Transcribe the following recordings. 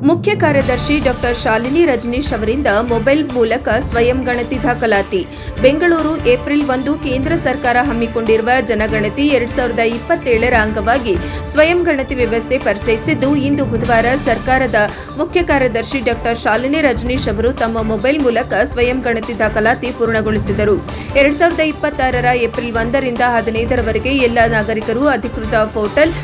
ಮುಖ್ಯ ಕಾರ್ಯದರ್ಶಿ ಡಾಕ್ಟರ್ ಶಾಲಿನಿ ರಜನೀಶ್ ಅವರಿಂದ ಮೊಬೈಲ್ ಮೂಲಕ ಸ್ವಯಂ ಗಣತಿ ದಾಖಲಾತಿ. ಬೆಂಗಳೂರು ಏಪ್ರಿಲ್ 1 ಕೇಂದ್ರ ಸರ್ಕಾರ ಹಮ್ಮಿಕೊಂಡಿರುವ ಜನಗಣತಿ 2027ರ ಅಂಗವಾಗಿ ಸ್ವಯಂ ಗಣತಿ ವ್ಯವಸ್ಥೆ ಪರಿಚಯಿಸಿದ್ದು, ಇಂದು ಬುಧವಾರ ಸರ್ಕಾರದ ಮುಖ್ಯ ಕಾರ್ಯದರ್ಶಿ ಡಾಕ್ಟರ್ ಶಾಲಿನಿ ರಜನೀಶ್ ಅವರು ತಮ್ಮ ಮೊಬೈಲ್ ಮೂಲಕ ಸ್ವಯಂ ಗಣತಿ ದಾಖಲಾತಿ ಪೂರ್ಣಗೊಳಿಸಿದರು. 2026ರ ಏಪ್ರಿಲ್ 1ರಿಂದ 15ರವರೆಗೆ ಎಲ್ಲ ನಾಗರಿಕರು ಅಧಿಕೃತ ಪೋರ್ಟಲ್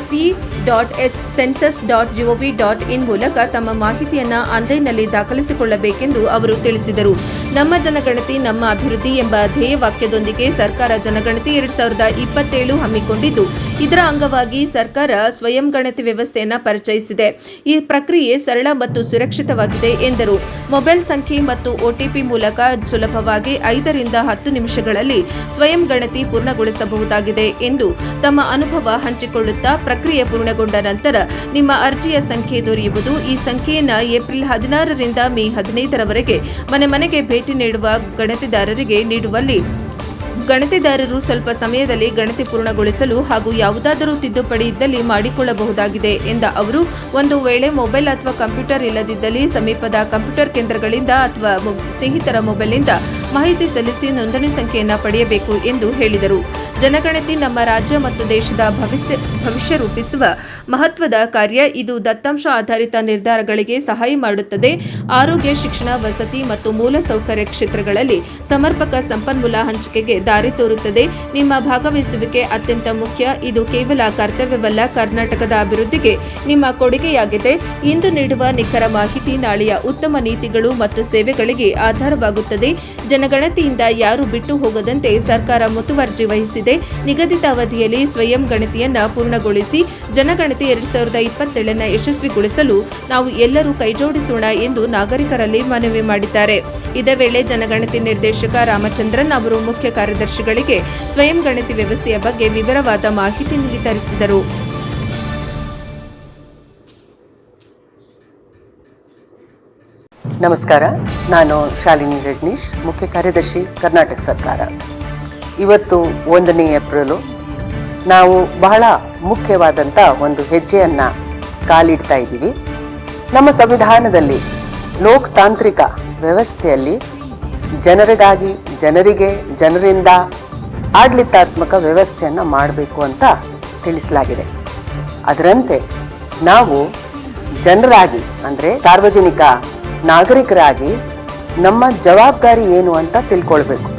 se.census.gov.in ಮೂಲಕ ತಮ್ಮ ಮಾಹಿತಿಯನ್ನು ಆನ್ಲೈನ್ನಲ್ಲಿ ದಾಖಲಿಸಿಕೊಳ್ಳಬೇಕೆಂದು ಅವರು ತಿಳಿಸಿದರು. ನಮ್ಮ ಜನಗಣತಿ ನಮ್ಮ ಅಭಿವೃದ್ಧಿ ಎಂಬ ಧ್ಯೇಯ ವಾಕ್ಯದೊಂದಿಗೆ ಸರ್ಕಾರ ಜನಗಣತಿ 2027 ಹಮ್ಮಿಕೊಂಡಿದ್ದು, ಇದರ ಅಂಗವಾಗಿ ಸರ್ಕಾರ ಸ್ವಯಂ ಗಣತಿ ವ್ಯವಸ್ಥೆಯನ್ನು ಪರಿಚಯಿಸಿದೆ. ಈ ಪ್ರಕ್ರಿಯೆ ಸರಳ ಮತ್ತು ಸುರಕ್ಷಿತವಾಗಿದೆ ಎಂದರು. ಮೊಬೈಲ್ ಸಂಖ್ಯೆ ಮತ್ತು ಒಟಿಪಿ ಮೂಲಕ ಸುಲಭವಾಗಿ 5 ರಿಂದ 10 ನಿಮಿಷಗಳಲ್ಲಿ ಸ್ವಯಂ ಗಣತಿ ಪೂರ್ಣಗೊಳಿಸಬಹುದಾಗಿದೆ ಎಂದು ತಮ್ಮ ಅನುಭವ ಹಂಚಿಕೊಳ್ಳುತ್ತಾ, ಪ್ರಕ್ರಿಯೆ ಪೂರ್ಣಗೊಂಡ ನಂತರ ನಿಮ್ಮ ಅರ್ಜಿಯ ಸಂಖ್ಯೆ ದೊರೆಯುವುದು. ಈ ಸಂಖ್ಯೆಯನ್ನು ಏಪ್ರಿಲ್ 16ರಿಂದ ಮೇ 15ರವರೆಗೆ ಮನೆ ಮನೆಗೆ ಭೇಟಿ ನೀಡುವ ಗಣತಿದಾರರಿಗೆ ನೀಡುವಲ್ಲಿ ಗಣತಿದಾರರು ಸ್ವಲ್ಪ ಸಮಯದಲ್ಲಿ ಗಣತಿ ಪೂರ್ಣಗೊಳಿಸಲು ಹಾಗೂ ಯಾವುದಾದರೂ ತಿದ್ದುಪಡಿ ಇದ್ದಲ್ಲಿ ಮಾಡಿಕೊಳ್ಳಬಹುದಾಗಿದೆ ಎಂದ ಅವರು, ಒಂದು ವೇಳೆ ಮೊಬೈಲ್ ಅಥವಾ ಕಂಪ್ಯೂಟರ್ ಇಲ್ಲದಿದ್ದಲ್ಲಿ ಸಮೀಪದ ಕಂಪ್ಯೂಟರ್ ಕೇಂದ್ರಗಳಿಂದ ಅಥವಾ ಸ್ನೇಹಿತರ ಮೊಬೈಲ್ನಿಂದ ಮಾಹಿತಿ ಸಲ್ಲಿಸಿ ನೋಂದಣಿ ಸಂಖ್ಯೆಯನ್ನು ಪಡೆಯಬೇಕು ಎಂದು ಹೇಳಿದರು. ಜನಗಣತಿ ನಮ್ಮ ರಾಜ್ಯ ಮತ್ತು ದೇಶದ ಭವಿಷ್ಯ ರೂಪಿಸುವ ಮಹತ್ವದ ಕಾರ್ಯ. ಇದು ದತ್ತಾಂಶ ಆಧಾರಿತ ನಿರ್ಧಾರಗಳಿಗೆ ಸಹಾಯ ಮಾಡುತ್ತದೆ. ಆರೋಗ್ಯ, ಶಿಕ್ಷಣ, ವಸತಿ ಮತ್ತು ಮೂಲಸೌಕರ್ಯ ಕ್ಷೇತ್ರಗಳಲ್ಲಿ ಸಮರ್ಪಕ ಸಂಪನ್ಮೂಲ ಹಂಚಿಕೆಗೆ ದಾರಿ ತೋರುತ್ತದೆ. ನಿಮ್ಮ ಭಾಗವಹಿಸುವಿಕೆ ಅತ್ಯಂತ ಮುಖ್ಯ. ಇದು ಕೇವಲ ಕರ್ತವ್ಯವಲ್ಲ, ಕರ್ನಾಟಕದ ಅಭಿವೃದ್ಧಿಗೆ ನಿಮ್ಮ ಕೊಡುಗೆಯಾಗಿದೆ. ಇಂದು ನೀಡುವ ನಿಖರ ಮಾಹಿತಿ ನಾಳೆಯ ಉತ್ತಮ ನೀತಿಗಳು ಮತ್ತು ಸೇವೆಗಳಿಗೆ ಆಧಾರವಾಗುತ್ತದೆ. ಜನಗಣತಿಯಿಂದ ಯಾರು ಬಿಟ್ಟು ಹೋಗದಂತೆ ಸರ್ಕಾರ ಮುತುವರ್ಜಿ ವಹಿಸಿದೆ. ನಿಗದಿತ ಅವಧಿಯಲ್ಲಿ ಸ್ವಯಂ ಗಣತಿಯನ್ನ ಪೂರ್ಣಗೊಳಿಸಿ ಜನಗಣತಿ 2027ನ ಯಶಸ್ವಿಗೊಳಿಸಲು ನಾವು ಎಲ್ಲರೂ ಕೈಜೋಡಿಸೋಣ ಎಂದು ನಾಗರಿಕರಲ್ಲಿ ಮನವಿ ಮಾಡಿದ್ದಾರೆ. ಇದೇ ವೇಳೆ ಜನಗಣತಿ ನಿರ್ದೇಶಕ ರಾಮಚಂದ್ರನ್ ಅವರು ಮುಖ್ಯ ಕಾರ್ಯದರ್ಶಿಗಳಿಗೆ ಸ್ವಯಂ ಗಣತಿ ವ್ಯವಸ್ಥೆಯ ಬಗ್ಗೆ ವಿವರವಾದ ಮಾಹಿತಿ ವಿತರಿಸಿದರು. ನಮಸ್ಕಾರ, ನಾನು ಶಾಲಿನಿ ರಜನೀಶ್, ಮುಖ್ಯ ಕಾರ್ಯದರ್ಶಿ, ಕರ್ನಾಟಕ ಸರ್ಕಾರ. ಇವತ್ತು 1ನೇ ಏಪ್ರಿಲು. ನಾವು ಬಹಳ ಮುಖ್ಯವಾದಂಥ ಒಂದು ಹೆಜ್ಜೆಯನ್ನು ಕಾಲಿಡ್ತಾ ಇದ್ದೀವಿ. ನಮ್ಮ ಸಂವಿಧಾನದಲ್ಲಿ ಲೋಕತಾಂತ್ರಿಕ ವ್ಯವಸ್ಥೆಯಲ್ಲಿ ಜನರಿಗಾಗಿ, ಜನರಿಗೆ, ಜನರಿಂದ ಆಡಳಿತಾತ್ಮಕ ವ್ಯವಸ್ಥೆಯನ್ನು ಮಾಡಬೇಕು ಅಂತ ತಿಳಿಸಲಾಗಿದೆ. ಅದರಂತೆ ನಾವು ಜನರಾಗಿ, ಅಂದರೆ ಸಾರ್ವಜನಿಕ ನಾಗರಿಕರಾಗಿ ನಮ್ಮ ಜವಾಬ್ದಾರಿ ಏನು ಅಂತ ತಿಳ್ಕೊಳ್ಬೇಕು.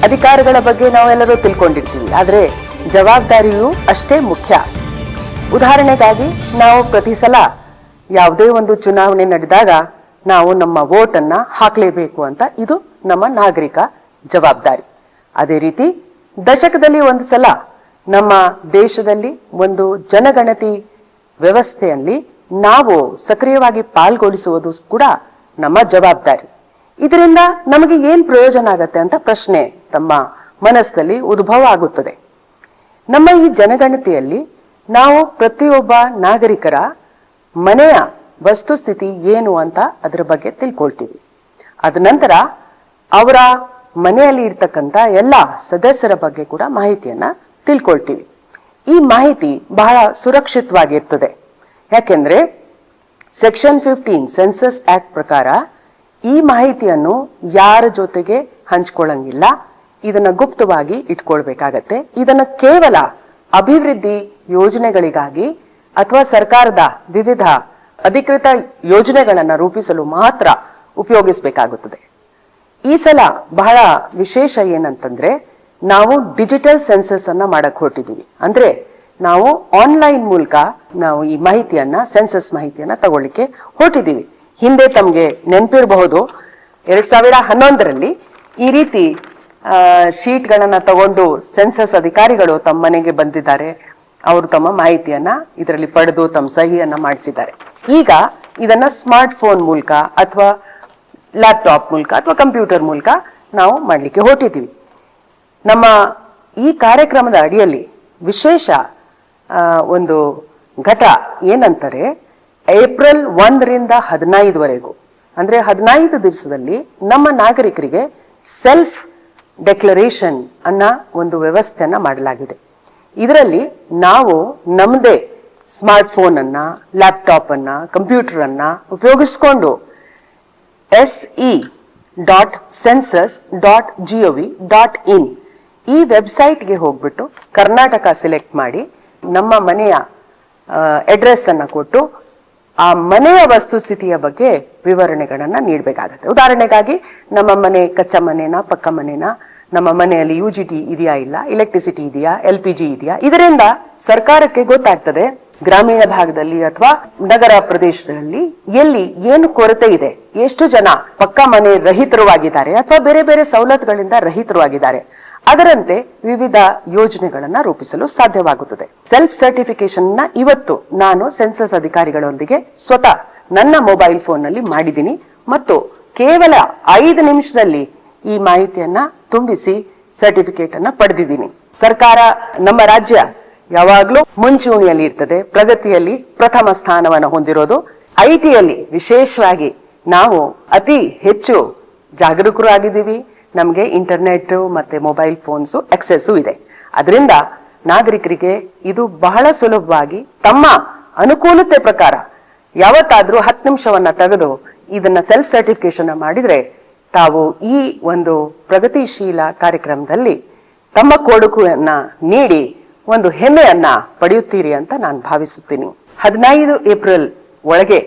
ಅಧಿಕಾರಗಳ ಬಗ್ಗೆ ನಾವೆಲ್ಲರೂ ತಿಳ್ಕೊಂಡಿರ್ತೀವಿ, ಆದರೆ ಜವಾಬ್ದಾರಿಯೂ ಅಷ್ಟೇ ಮುಖ್ಯ. ಉದಾಹರಣೆಗಾಗಿ ನಾವು ಪ್ರತಿ ಸಲ ಯಾವುದೇ ಒಂದು ಚುನಾವಣೆ ನಡೆದಾಗ ನಾವು ನಮ್ಮ ವೋಟನ್ನು ಹಾಕಲೇಬೇಕು ಅಂತ, ಇದು ನಮ್ಮ ನಾಗರಿಕ ಜವಾಬ್ದಾರಿ. ಅದೇ ರೀತಿ ದಶಕದಲ್ಲಿ ಒಂದು ಸಲ ನಮ್ಮ ದೇಶದಲ್ಲಿ ಒಂದು ಜನಗಣತಿ ವ್ಯವಸ್ಥೆಯಲ್ಲಿ ನಾವು ಸಕ್ರಿಯವಾಗಿ ಪಾಲ್ಗೊಳಿಸುವುದು ಕೂಡ ನಮ್ಮ ಜವಾಬ್ದಾರಿ. ಇದರಿಂದ ನಮಗೆ ಏನ್ ಪ್ರಯೋಜನ ಆಗತ್ತೆ ಅಂತ ಪ್ರಶ್ನೆ ತಮ್ಮ ಮನಸ್ಸಲ್ಲಿ ಉದ್ಭವ ಆಗುತ್ತದೆ. ನಮ್ಮ ಈ ಜನಗಣತಿಯಲ್ಲಿ ನಾವು ಪ್ರತಿಯೊಬ್ಬ ನಾಗರಿಕರ ಮನೆಯ ವಸ್ತುಸ್ಥಿತಿ ಏನು ಅಂತ ಅದರ ಬಗ್ಗೆ ತಿಳ್ಕೊಳ್ತೀವಿ. ಅದ ನಂತರ ಅವರ ಮನೆಯಲ್ಲಿ ಇರ್ತಕ್ಕಂಥ ಎಲ್ಲ ಸದಸ್ಯರ ಬಗ್ಗೆ ಕೂಡ ಮಾಹಿತಿಯನ್ನ ತಿಳ್ಕೊಳ್ತೀವಿ. ಈ ಮಾಹಿತಿ ಬಹಳ ಸುರಕ್ಷಿತವಾಗಿರ್ತದೆ. ಯಾಕೆಂದ್ರೆ ಸೆಕ್ಷನ್ 15 ಸೆನ್ಸಸ್ ಆಕ್ಟ್ ಪ್ರಕಾರ ಈ ಮಾಹಿತಿಯನ್ನು ಯಾರ ಜೊತೆಗೆ ಹಂಚ್ಕೊಳ್ಳಂಗಿಲ್ಲ. ಇದನ್ನ ಗುಪ್ತವಾಗಿ ಇಟ್ಕೊಳ್ಬೇಕಾಗತ್ತೆ. ಇದನ್ನ ಕೇವಲ ಅಭಿವೃದ್ಧಿ ಯೋಜನೆಗಳಿಗಾಗಿ ಅಥವಾ ಸರ್ಕಾರದ ವಿವಿಧ ಅಧಿಕೃತ ಯೋಜನೆಗಳನ್ನ ರೂಪಿಸಲು ಮಾತ್ರ ಉಪಯೋಗಿಸಬೇಕಾಗುತ್ತದೆ. ಈ ಸಲ ಬಹಳ ವಿಶೇಷ ಏನಂತಂದ್ರೆ, ನಾವು ಡಿಜಿಟಲ್ ಸೆನ್ಸಸ್ ಅನ್ನ ಮಾಡಕ್ ಹೊರಟಿದೀವಿ. ಅಂದ್ರೆ ನಾವು ಆನ್ಲೈನ್ ಮೂಲಕ ನಾವು ಈ ಮಾಹಿತಿಯನ್ನ, ಸೆನ್ಸಸ್ ಮಾಹಿತಿಯನ್ನ ತಗೊಳ್ಳಿಕ್ಕೆ ಹೊರಟಿದೀವಿ. ಹಿಂದೆ ತಮ್ಗೆ ನೆನಪಿರಬಹುದು, 2011ರಲ್ಲಿ ಈ ರೀತಿ ಶೀಟ್ಗಳನ್ನ ತಗೊಂಡು ಸೆನ್ಸಸ್ ಅಧಿಕಾರಿಗಳು ತಮ್ಮ ಮನೆಗೆ ಬಂದಿದ್ದಾರೆ. ಅವರು ತಮ್ಮ ಮಾಹಿತಿಯನ್ನ ಇದರಲ್ಲಿ ಪಡೆದು ತಮ್ಮ ಸಹಿಯನ್ನ ಮಾಡಿಸಿದ್ದಾರೆ. ಈಗ ಇದನ್ನ ಸ್ಮಾರ್ಟ್ ಫೋನ್ ಮೂಲಕ ಅಥವಾ ಲ್ಯಾಪ್ಟಾಪ್ ಮೂಲಕ ಅಥವಾ ಕಂಪ್ಯೂಟರ್ ಮೂಲಕ ನಾವು ಮಾಡ್ಲಿಕ್ಕೆ ಹೊರಟಿದ್ದೀವಿ. ನಮ್ಮ ಈ ಕಾರ್ಯಕ್ರಮದ ಅಡಿಯಲ್ಲಿ ವಿಶೇಷ ಒಂದು ಘಟ ಏನಂತಾರೆ, ಏಪ್ರಿಲ್ 1ರಿಂದ 15ವರೆಗೂ, ಅಂದ್ರೆ 15 ದಿವಸದಲ್ಲಿ ನಮ್ಮ ನಾಗರಿಕರಿಗೆ ಸೆಲ್ಫ್ ಡೆಕ್ಲರೇಷನ್ ಅನ್ನ ಒಂದು ವ್ಯವಸ್ಥೆಯನ್ನ ಮಾಡಲಾಗಿದೆ. ಇದರಲ್ಲಿ ನಾವು ನಮ್ಮದೇ ಸ್ಮಾರ್ಟ್ ಫೋನ್ ಅನ್ನ, ಲ್ಯಾಪ್ಟಾಪ್ ಅನ್ನ, ಕಂಪ್ಯೂಟರ್ ಅನ್ನ ಉಪಯೋಗಿಸಿಕೊಂಡು se.census.gov.in ಈ ವೆಬ್ಸೈಟ್ಗೆ ಹೋಗ್ಬಿಟ್ಟು ಕರ್ನಾಟಕ ಸೆಲೆಕ್ಟ್ ಮಾಡಿ ನಮ್ಮ ಮನೆಯ ಅಡ್ರೆಸ್ ಅನ್ನ ಕೊಟ್ಟು ಆ ಮನೆಯ ವಸ್ತುಸ್ಥಿತಿಯ ಬಗ್ಗೆ ವಿವರಣೆಗಳನ್ನ ನೀಡಬೇಕಾಗತ್ತೆ. ಉದಾಹರಣೆಗಾಗಿ ನಮ್ಮ ಮನೆ ಕಚ್ಚಾ ಮನೆನಾ, ಪಕ್ಕ ಮನೆನಾ, ನಮ್ಮ ಮನೆಯಲ್ಲಿ UGT ಇದೆಯಾ ಇಲ್ಲ, ಎಲೆಕ್ಟ್ರಿಸಿಟಿ ಇದೆಯಾ, LPG ಇದೆಯಾ, ಇದರಿಂದ ಸರ್ಕಾರಕ್ಕೆ ಗೊತ್ತಾಗ್ತದೆ ಗ್ರಾಮೀಣ ಭಾಗದಲ್ಲಿ ಅಥವಾ ನಗರ ಪ್ರದೇಶದಲ್ಲಿ ಎಲ್ಲಿ ಏನು ಕೊರತೆ ಇದೆ, ಎಷ್ಟು ಜನ ಪಕ್ಕ ಮನೆ ರಹಿತರಾಗಿದ್ದಾರೆ ಅಥವಾ ಬೇರೆ ಬೇರೆ ಸವಲತ್ತುಗಳಿಂದ ರಹಿತರಾಗಿದ್ದಾರೆ. ಅದರಂತೆ ವಿವಿಧ ಯೋಜನೆಗಳನ್ನ ರೂಪಿಸಲು ಸಾಧ್ಯವಾಗುತ್ತದೆ. ಸೆಲ್ಫ್ ಸರ್ಟಿಫಿಕೇಶನ್ ನ ಇವತ್ತು ನಾನು ಸೆನ್ಸಸ್ ಅಧಿಕಾರಿಗಳೊಂದಿಗೆ ಸ್ವತಃ ನನ್ನ ಮೊಬೈಲ್ ಫೋನ್ ನಲ್ಲಿ ಮಾಡಿದ್ದೀನಿ ಮತ್ತು ಕೇವಲ 5 ನಿಮಿಷದಲ್ಲಿ ಈ ಮಾಹಿತಿಯನ್ನ ತುಂಬಿಸಿ ಸರ್ಟಿಫಿಕೇಟ್ ಅನ್ನ ಪಡೆದಿದ್ದೀನಿ. ಸರ್ಕಾರ, ನಮ್ಮ ರಾಜ್ಯ ಯಾವಾಗ್ಲೂ ಮುಂಚೂಣಿಯಲ್ಲಿ ಇರ್ತದೆ, ಪ್ರಗತಿಯಲ್ಲಿ ಪ್ರಥಮ ಸ್ಥಾನವನ್ನು ಹೊಂದಿರೋದು. IT-ಯಲ್ಲಿ ವಿಶೇಷವಾಗಿ ನಾವು ಅತಿ ಹೆಚ್ಚು ಜಾಗರೂಕರು ಆಗಿದ್ದೀವಿ. ನಮ್ಗೆ ಇಂಟರ್ನೆಟ್ ಮತ್ತೆ ಮೊಬೈಲ್ ಫೋನ್ಸ್ ಆಕ್ಸೆಸ್ ಇದೆ. ಅದರಿಂದ ನಾಗರಿಕರಿಗೆ ಇದು ಬಹಳ ಸುಲಭವಾಗಿ ತಮ್ಮ ಅನುಕೂಲತೆ ಪ್ರಕಾರ ಯಾವತ್ತಾದ್ರೂ 10 ನಿಮಿಷವನ್ನ ತೆಗೆದು ಇದನ್ನ ಸೆಲ್ಫ್ ಸರ್ಟಿಫಿಕೇಶನ್ ಮಾಡಿದ್ರೆ ತಾವು ಈ ಒಂದು ಪ್ರಗತಿಶೀಲ ಕಾರ್ಯಕ್ರಮದಲ್ಲಿ ತಮ್ಮ ಕೊಡುಗೆಯನ್ನ ನೀಡಿ ಒಂದು ಹೆಮ್ಮೆಯನ್ನ ಪಡೆಯುತ್ತೀರಿ ಅಂತ ನಾನು ಭಾವಿಸುತ್ತೀನಿ. 15 ಏಪ್ರಿಲ್ ಒಳಗೆ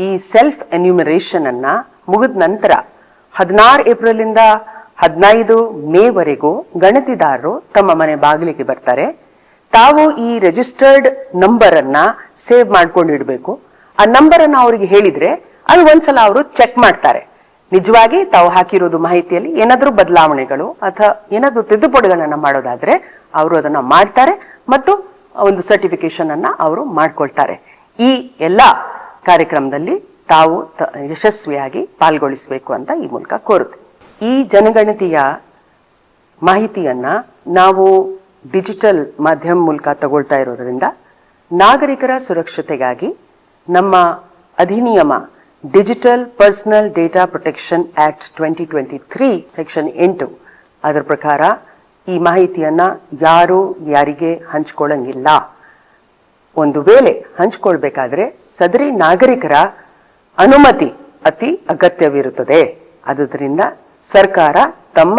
ಈ ಸೆಲ್ಫ್ ಎನ್ಯೂಮರೇಷನ್ ಅನ್ನ ಮುಗಿದ ನಂತರ 16 ಏಪ್ರಿಲ್ ಇಂದ 15 ಮೇವರೆಗೂ ಗಣತಿದಾರರು ತಮ್ಮ ಮನೆ ಬಾಗಿಲಿಗೆ ಬರ್ತಾರೆ. ತಾವು ಈ ರಿಜಿಸ್ಟರ್ಡ್ ನಂಬರ್ ಅನ್ನ ಸೇವ್ ಮಾಡ್ಕೊಂಡಿಡ್ಬೇಕು. ಆ ನಂಬರ್ ಅನ್ನ ಅವರಿಗೆ ಹೇಳಿದ್ರೆ ಅದು ಒಂದ್ಸಲ ಅವರು ಚೆಕ್ ಮಾಡ್ತಾರೆ. ನಿಜವಾಗಿ ತಾವು ಹಾಕಿರೋದು ಮಾಹಿತಿಯಲ್ಲಿ ಏನಾದ್ರೂ ಬದಲಾವಣೆಗಳು ಅಥವಾ ಏನಾದ್ರೂ ತಿದ್ದುಪಡಿಗಳನ್ನ ಮಾಡೋದಾದ್ರೆ ಅವರು ಅದನ್ನ ಮಾಡ್ತಾರೆ ಮತ್ತು ಒಂದು ಸರ್ಟಿಫಿಕೇಶನ್ ಅನ್ನ ಅವರು ಮಾಡ್ಕೊಳ್ತಾರೆ. ಈ ಎಲ್ಲಾ ಕಾರ್ಯಕ್ರಮದಲ್ಲಿ ತಾವು ಯಶಸ್ವಿಯಾಗಿ ಪಾಲ್ಗೊಳಿಸಬೇಕು ಅಂತ ಈ ಮೂಲಕ ಕೋರುತ್ತೆ. ಈ ಜನಗಣತಿಯ ಮಾಹಿತಿಯನ್ನ ನಾವು ಡಿಜಿಟಲ್ ಮಾಧ್ಯಮ ಮೂಲಕ ತಗೊಳ್ತಾ ಇರೋದ್ರಿಂದ ನಾಗರಿಕರ ಸುರಕ್ಷತೆಗಾಗಿ ನಮ್ಮ ಅಧಿನಿಯಮ digital personal data protection act 2023 section 8 ಅದರ ಪ್ರಕಾರ ಈ ಮಾಹಿತಿಯನ್ನ ಯಾರು ಯಾರಿಗೆ ಹಂಚ್ಕೊಳ್ಳಂಗಿಲ್ಲ. ಒಂದು ವೇಳೆ ಹಂಚ್ಕೊಳ್ಬೇಕಾದ್ರೆ ಸದರಿ ನಾಗರಿಕರ ಅನುಮತಿ ಅತಿ ಅಗತ್ಯವಿರುತ್ತದೆ. ಆದುದರಿಂದ ಸರ್ಕಾರ ತಮ್ಮ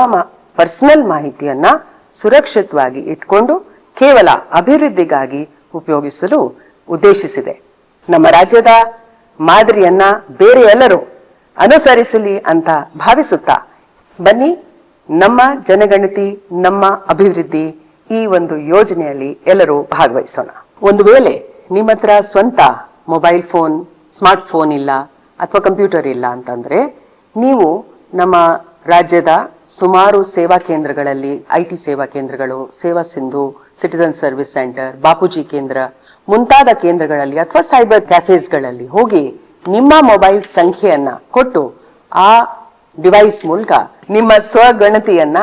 ಪರ್ಸನಲ್ ಮಾಹಿತಿಯನ್ನ ಸುರಕ್ಷಿತವಾಗಿ ಇಟ್ಕೊಂಡು ಕೇವಲ ಅಭಿವೃದ್ಧಿಗಾಗಿ ಉಪಯೋಗಿಸಲು ಉದ್ದೇಶಿಸಿದೆ. ನಮ್ಮ ರಾಜ್ಯದ ಮಾದರಿಯನ್ನ ಬೇರೆ ಎಲ್ಲರೂ ಅನುಸರಿಸಲಿ ಅಂತ ಭಾವಿಸುತ್ತಾ ಬನ್ನಿ ನಮ್ಮ ಜನಗಣತಿ ನಮ್ಮ ಅಭಿವೃದ್ಧಿ ಈ ಒಂದು ಯೋಜನೆಯಲ್ಲಿ ಎಲ್ಲರೂ ಭಾಗವಹಿಸೋಣ. ಒಂದು ವೇಳೆ ನಿಮ್ಮ ಹತ್ರ ಸ್ವಂತ ಮೊಬೈಲ್ ಫೋನ್, ಸ್ಮಾರ್ಟ್ ಫೋನ್ ಇಲ್ಲ ಅಥವಾ ಕಂಪ್ಯೂಟರ್ ಇಲ್ಲ ಅಂತಂದ್ರೆ ನೀವು ನಮ್ಮ ರಾಜ್ಯದ ಸುಮಾರು ಸೇವಾ ಕೇಂದ್ರಗಳಲ್ಲಿ, IT ಸೇವಾ ಕೇಂದ್ರಗಳು, ಸೇವಾ Sindhu, citizen service centre, Bapuji ಕೇಂದ್ರ ಮುಂತಾದ ಕೇಂದ್ರಗಳಲ್ಲಿ ಅಥವಾ ಸೈಬರ್ ಕ್ಯಾಫೇಸ್ಗಳಲ್ಲಿ ಹೋಗಿ ನಿಮ್ಮ ಮೊಬೈಲ್ ಸಂಖ್ಯೆಯನ್ನ ಕೊಟ್ಟು ಆ ಡಿವೈಸ್ ಮೂಲಕ ನಿಮ್ಮ ಸ್ವಗಣತಿಯನ್ನ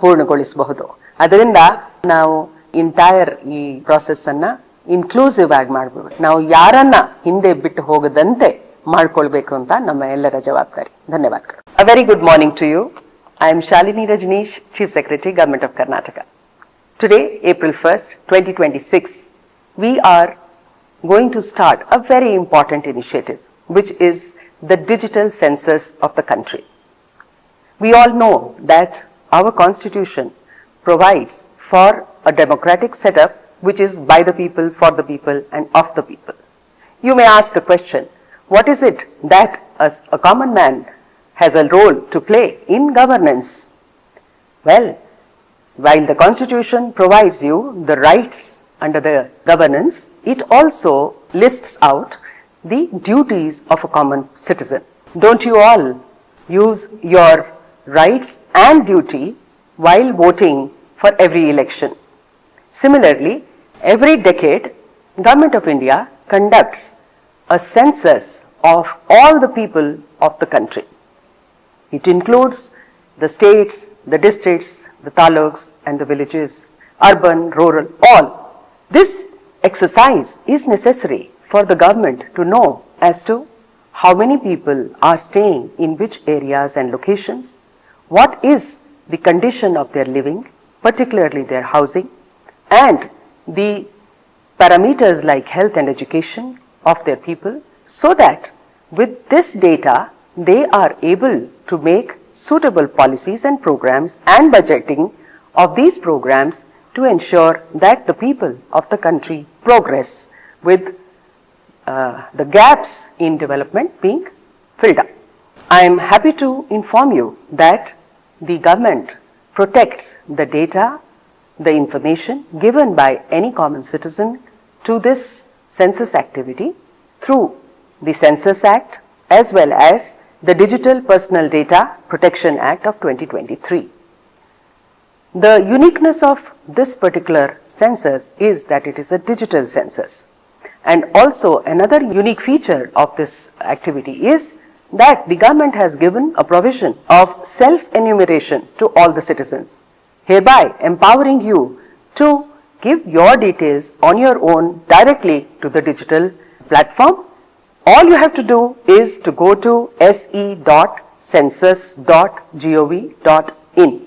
ಪೂರ್ಣಗೊಳಿಸಬಹುದು. ಅದರಿಂದ ನಾವು ಇಂಟೈರ್ ಈ ಪ್ರಾಸೆಸ್ ಅನ್ನ ಇನ್ಕ್ಲೂಸಿವ್ ಆಗಿ ಮಾಡಬಹುದು. ನಾವು ಯಾರನ್ನ ಹಿಂದೆ ಬಿಟ್ಟು ಹೋಗದಂತೆ ಮಾಡ್ಕೊಳ್ಬೇಕು ಅಂತ ನಮ್ಮ ಎಲ್ಲರ ಜವಾಬ್ದಾರಿ. ಧನ್ಯವಾದಗಳು. A very good morning to you. I am Shalini Rajneesh, Chief Secretary, Government of Karnataka. Today, April 1st, 2026, we are going to start a very important initiative, which is the digital census of the country. We all know that our constitution provides for a democratic setup which is by the people, for the people and of the people. You may ask a question, what is it that a common man has a role to play in governance? Well, while the constitution provides you the rights under the governance, it also lists out the duties of a common citizen. Don't you all use your rights and duty while voting for every election? Similarly, every decade, Government of India conducts a census of all the people of the country. It includes the states, the districts, the taluks and the villages, urban, rural, all. This exercise is necessary for the government to know as to how many people are staying in which areas and locations, what is the condition of their living, particularly their housing, and the parameters like health and education of their people, so that with this data they are able to make suitable policies and programs and budgeting of these programs to ensure that the people of the country progress with the gaps in development being filled up. I am happy to inform you that the government protects the data, the information given by any common citizen to this census activity through the Census Act as well as the Digital Personal Data Protection Act of 2023. The uniqueness of this particular census is that it is a digital census. And also another unique feature of this activity is that the government has given a provision of self-enumeration to all the citizens, hereby empowering you to give your details on your own directly to the digital platform. All you have to do is to go to se.census.gov.in,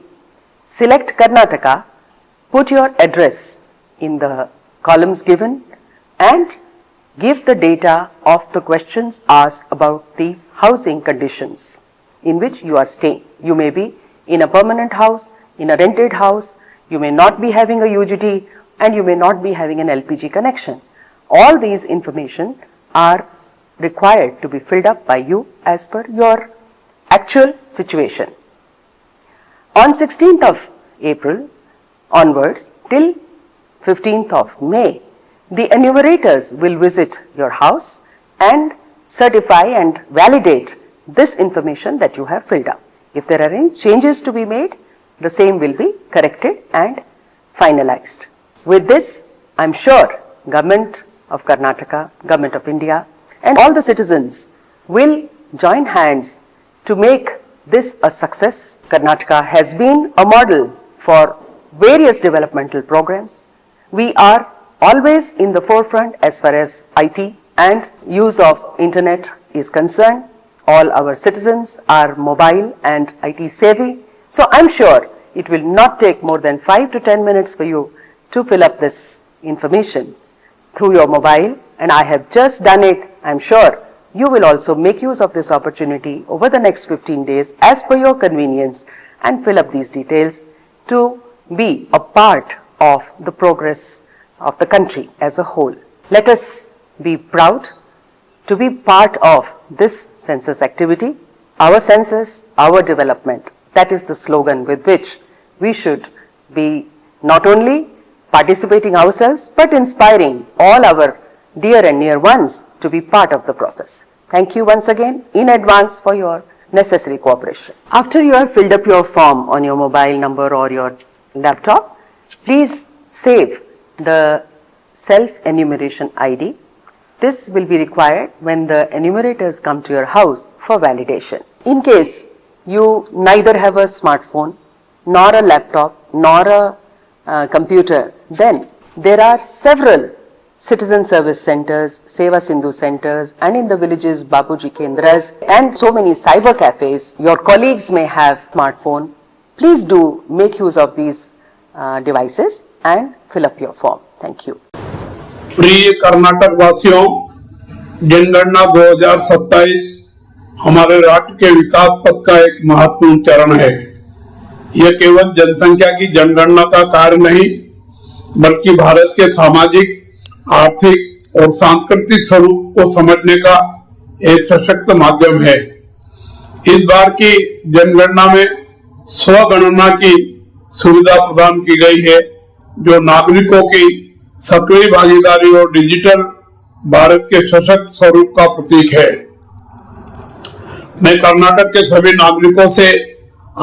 select Karnataka, put your address in the columns given and give the data of the questions asked about the housing conditions in which you are staying. You may be in a permanent house, in a rented house, you may not be having a UGT, and you may not be having an LPG connection. All these information are required to be filled up by you as per your actual situation. On 16th of April onwards till 15th of May, the enumerators will visit your house and certify and validate this information that you have filled up. If there are any changes to be made, the same will be corrected and finalized. With this, I am sure Government of Karnataka, Government of India and all the citizens will join hands to make this a success. Karnataka has been a model for various developmental programs. We are always in the forefront as far as IT and use of internet is concerned. All our citizens are mobile and IT savvy. So I'm sure it will not take more than 5 to 10 minutes for you to fill up this information through your mobile, and I have just done it. I'm sure you will also make use of this opportunity over the next 15 days as per your convenience and fill up these details to be a part of the progress of the country as a whole. Let us be proud to be part of this census activity. Our census, our development. That is the slogan with which we should be not only participating ourselves but inspiring all our dear and near ones to be part of the process. Thank you once again in advance for your necessary cooperation. After you have filled up your form on your mobile number or your laptop, please save the self-enumeration ID. This will be required when the enumerators come to your house for validation. In case you neither have a smartphone, nor a laptop, nor a computer, then there are several citizen service centers, Seva Sindhu centers, and in the villages, Bapuji Kendras, and so many cyber cafes. Your colleagues may have smartphone. Please do make use of these devices and fill up your form. Thank you. प्रिय कर्नाटक वासियों, जनगणना 2027 हमारे राष्ट्र के विकास पथ का एक महत्वपूर्ण चरण है। यह केवल जनसंख्या की जनगणना का कार्य नहीं, बल्कि भारत के सामाजिक, आर्थिक और सांस्कृतिक स्वरूप को समझने का एक सशक्त माध्यम है। इस बार की जनगणना में स्वगणना की सुविधा प्रदान की गई है, जो नागरिकों की सक्रिय भागीदारी और डिजिटल भारत के सशक्त स्वरूप का प्रतीक है। मैं कर्नाटक के सभी नागरिकों से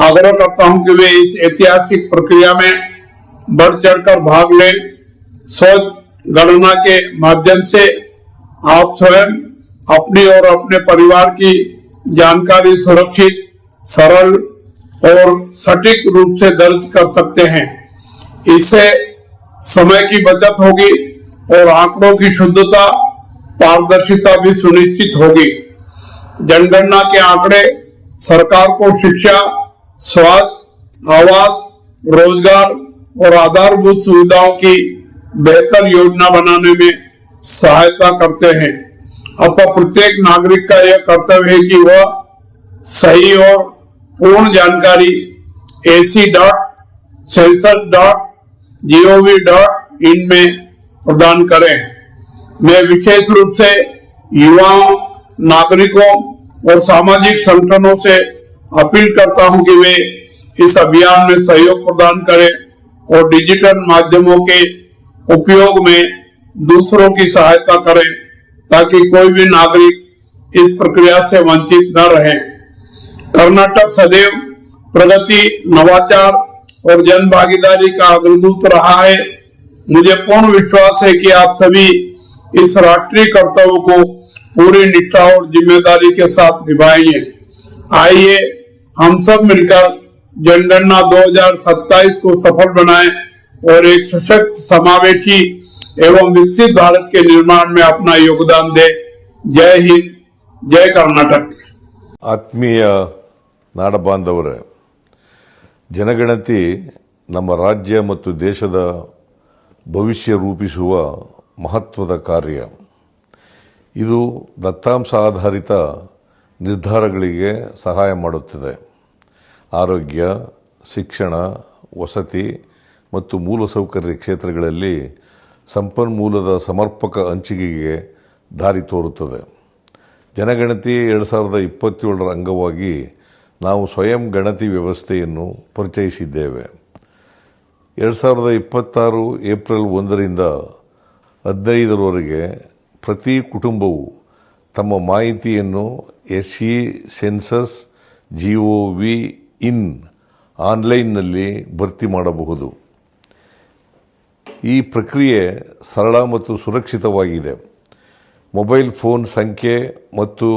आग्रह करता हूं कि वे इस ऐतिहासिक प्रक्रिया में बढ़ चढ़कर भाग लें। स्व गणना के माध्यम से आप स्वयं अपनी और अपने परिवार की जानकारी सुरक्षित, सरल और सटीक रूप से दर्ज कर सकते हैं। इससे समय की बचत होगी और आंकड़ों की शुद्धता, पारदर्शिता भी सुनिश्चित होगी। जनगणना के आंकड़े सरकार को शिक्षा, स्वास्थ्य, आवास, रोजगार और आधारभूत सुविधाओं की बेहतर योजना बनाने में सहायता करते हैं। अतः प्रत्येक नागरिक का यह कर्तव्य है कि वह सही और पूर्ण जानकारी ac.census.gov.in में प्रदान करें। मैं विशेष रूप से युवाओं, नागरिकों और सामाजिक संगठनों से अपील करता हूं कि वे इस अभियान में सहयोग प्रदान करें और डिजिटल माध्यमों के उपयोग में दूसरों की सहायता करें ताकि कोई भी नागरिक इस प्रक्रिया से वंचित न रहे। कर्नाटक सदैव प्रगति, नवाचार और जन भागीदारी का अग्रदूत रहा है। मुझे पूर्ण विश्वास है कि आप सभी इस राष्ट्रीय कर्तव्य को पूरी निष्ठा और जिम्मेदारी के साथ निभाएंगे। आइए हम सब मिलकर जनगणना 2027 को सफल बनाएं और एक सशक्त, समावेशी एवं विकसित भारत के निर्माण में अपना योगदान दें। जय हिंद, जय कर्नाटक। ಆತ್ಮೀಯ ನಾಡಬಾಂಧವರೇ, ಜನಗಣತಿ ನಮ್ಮ ರಾಜ್ಯ ಮತ್ತು ದೇಶದ ಭವಿಷ್ಯ ರೂಪಿಸುವ ಮಹತ್ವದ ಕಾರ್ಯ. ಇದು ದತ್ತಾಂಶ ಆಧಾರಿತ ನಿರ್ಧಾರಗಳಿಗೆ ಸಹಾಯ ಮಾಡುತ್ತದೆ. ಆರೋಗ್ಯ, ಶಿಕ್ಷಣ, ವಸತಿ ಮತ್ತು ಮೂಲಸೌಕರ್ಯ ಕ್ಷೇತ್ರಗಳಲ್ಲಿ ಸಂಪನ್ಮೂಲದ ಸಮರ್ಪಕ ಹಂಚಿಕೆಗೆ ದಾರಿ ತೋರುತ್ತದೆ. ಜನಗಣತಿ 2027ರ ಅಂಗವಾಗಿ ನಾವು ಸ್ವಯಂ ಗಣತಿ ವ್ಯವಸ್ಥೆಯನ್ನು ಪರಿಚಯಿಸಿದ್ದೇವೆ. 2026 ಏಪ್ರಿಲ್ 1ರಿಂದ 15ರವರೆಗೆ ಪ್ರತಿ ಕುಟುಂಬವು ತಮ್ಮ ಮಾಹಿತಿಯನ್ನು SC.census.gov.in ಆನ್ಲೈನ್ನಲ್ಲಿ ಭರ್ತಿ ಮಾಡಬಹುದು. ಈ ಪ್ರಕ್ರಿಯೆ ಸರಳ ಮತ್ತು ಸುರಕ್ಷಿತವಾಗಿದೆ. ಮೊಬೈಲ್ ಫೋನ್ ಸಂಖ್ಯೆ ಮತ್ತು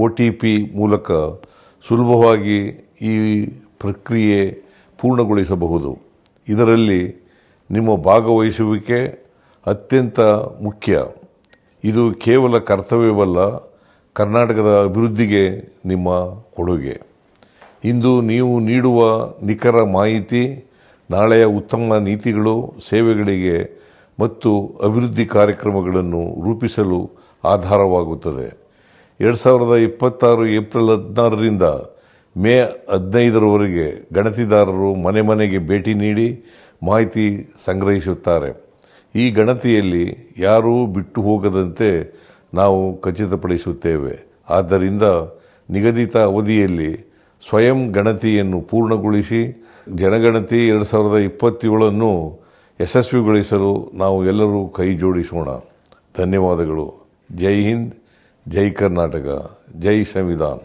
OTP ಮೂಲಕ ಸುಲಭವಾಗಿ ಈ ಪ್ರಕ್ರಿಯೆ ಪೂರ್ಣಗೊಳಿಸಬಹುದು. ಇದರಲ್ಲಿ ನಿಮ್ಮ ಭಾಗವಹಿಸುವಿಕೆ ಅತ್ಯಂತ ಮುಖ್ಯ. ಇದು ಕೇವಲ ಕರ್ತವ್ಯವಲ್ಲ, ಕರ್ನಾಟಕದ ಅಭಿವೃದ್ಧಿಗೆ ನಿಮ್ಮ ಕೊಡುಗೆ. ಇಂದು ನೀವು ನೀಡುವ ನಿಖರ ಮಾಹಿತಿ ನಾಳೆಯ ಉತ್ತಮ ನೀತಿಗಳು, ಸೇವೆಗಳಿಗೆ ಮತ್ತು ಅಭಿವೃದ್ಧಿ ಕಾರ್ಯಕ್ರಮಗಳನ್ನು ರೂಪಿಸಲು ಆಧಾರವಾಗುತ್ತದೆ. 2026 ಏಪ್ರಿಲ್ 16ರಿಂದ ಮೇ 15ರವರೆಗೆ ಗಣತಿದಾರರು ಮನೆ ಮನೆಗೆ ಭೇಟಿ ನೀಡಿ ಮಾಹಿತಿ ಸಂಗ್ರಹಿಸುತ್ತಾರೆ. ಈ ಗಣತಿಯಲ್ಲಿ ಯಾರೂ ಬಿಟ್ಟು ಹೋಗದಂತೆ ನಾವು ಖಚಿತಪಡಿಸುತ್ತೇವೆ. ಆದ್ದರಿಂದ ನಿಗದಿತ ಅವಧಿಯಲ್ಲಿ ಸ್ವಯಂ ಗಣತಿಯನ್ನು ಪೂರ್ಣಗೊಳಿಸಿ ಜನಗಣತಿ 2027 ಯಶಸ್ವಿಗೊಳಿಸಲು ನಾವು ಎಲ್ಲರೂ ಕೈ ಜೋಡಿಸೋಣ. ಧನ್ಯವಾದಗಳು. ಜೈ ಹಿಂದ್, ಜೈ ಕರ್ನಾಟಕ, ಜೈ ಸಂವಿಧಾನ.